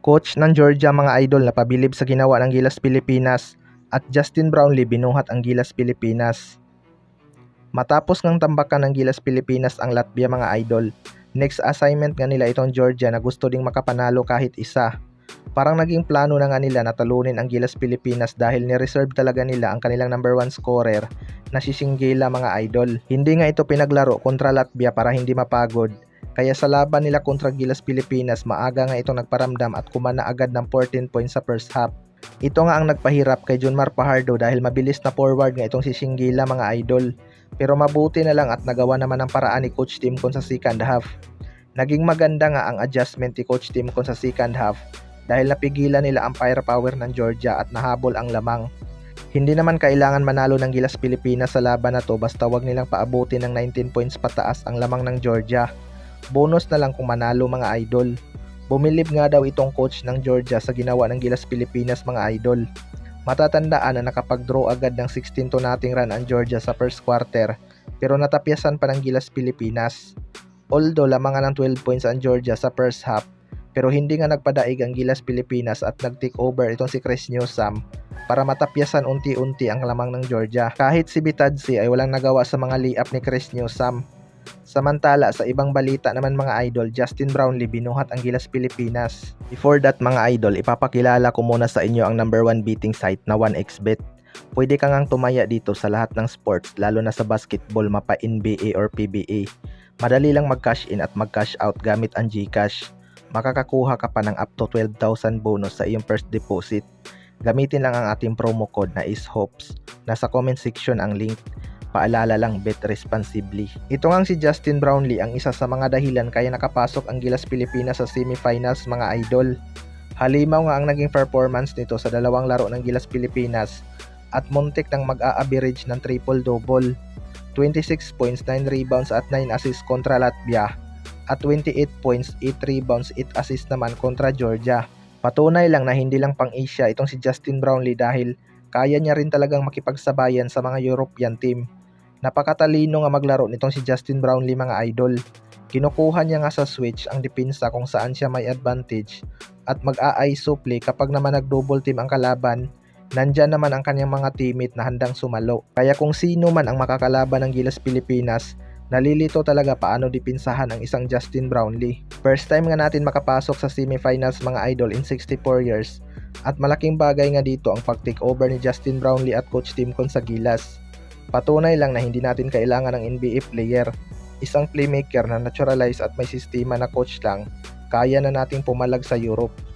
Coach ng Georgia mga idol napabilib sa ginawa ng Gilas Pilipinas at Justin Brownlee binuhat ang Gilas Pilipinas. Matapos ngang tambakan ng Gilas Pilipinas ang Latvia mga idol, next assignment nga nila itong Georgia na gusto ding makapanalo kahit isa. Parang naging plano na nga nila na talunin ang Gilas Pilipinas dahil ni-reserve talaga nila ang kanilang number 1 scorer na si Singgila mga idol. Hindi nga ito pinaglaro kontra Latvia para hindi mapagod. Kaya sa laban nila kontra Gilas Pilipinas, maaga nga itong nagparamdam at kumana agad ng 14 points sa first half. Ito nga ang nagpahirap kay Junmar Fajardo dahil mabilis na forward nga itong si Singgila mga idol. Pero mabuti na lang at nagawa naman ang paraan ni Coach Timcon sa second half. Naging maganda nga ang adjustment ni Coach Timcon sa second half dahil napigilan nila ang firepower ng Georgia at nahabol ang lamang. Hindi naman kailangan manalo ng Gilas Pilipinas sa laban na to basta wag nilang paabutin ng 19 points pataas ang lamang ng Georgia. Bonus na lang kung manalo mga idol. Bumilib nga daw itong coach ng Georgia sa ginawa ng Gilas Pilipinas mga idol. Matatandaan na nakapag-draw agad ng 16-0 run ang Georgia sa first quarter pero natapyasan pa ng Gilas Pilipinas. Although lamangan ng 12 points ang Georgia sa first half pero hindi nga nagpadaig ang Gilas Pilipinas at nag-take over itong si Chris Newsome para matapyasan unti-unti ang lamang ng Georgia. Kahit si Bitadze ay walang nagawa sa mga layup ni Chris Newsome. Samantala sa ibang balita naman mga idol, Justin Brownlee binuhat ang Gilas Pilipinas. Before that mga idol, ipapakilala ko muna sa inyo ang number 1 betting site na 1xBet. Pwede ka ngang tumaya dito sa lahat ng sports lalo na sa basketball mapa NBA or PBA. Madali lang mag-cash in at mag-cash out gamit ang GCash. Makakakuha ka pa ng up to 12,000 bonus sa iyong first deposit. Gamitin lang ang ating promo code na ISHOPES. Nasa comment section ang link. Paalala lang, bet responsibly. Ito ngang si Justin Brownlee ang isa sa mga dahilan kaya nakapasok ang Gilas Pilipinas sa semifinals mga idol. Halimaw nga ang naging performance nito sa dalawang laro ng Gilas Pilipinas at muntik nang mag-a-average ng triple-double. 26 points, 9 rebounds at 9 assists kontra Latvia at 28 points, 8 rebounds, 8 assists naman kontra Georgia. Patunay lang na hindi lang pang-Asia itong si Justin Brownlee dahil kaya niya rin talagang makipagsabayan sa mga European team. Napakatalino nga maglaro nitong si Justin Brownlee mga idol. Kinukuha niya nga sa switch ang depensa kung saan siya may advantage at mag-a-ISO play kapag naman nag-double team ang kalaban. Nandyan naman ang kanyang mga teammate na handang sumalo. Kaya kung sino man ang makakalaban ng Gilas Pilipinas, nalilito talaga paano depensahan ang isang Justin Brownlee. First time nga natin makapasok sa semifinals mga idol in 64 years at malaking bagay nga dito ang pag-take over ni Justin Brownlee at Coach Timcon sa Gilas. Patunay lang na hindi natin kailangan ng NBA player. Isang playmaker na naturalize at may sistema na coach lang, kaya na nating pumalag sa Europe.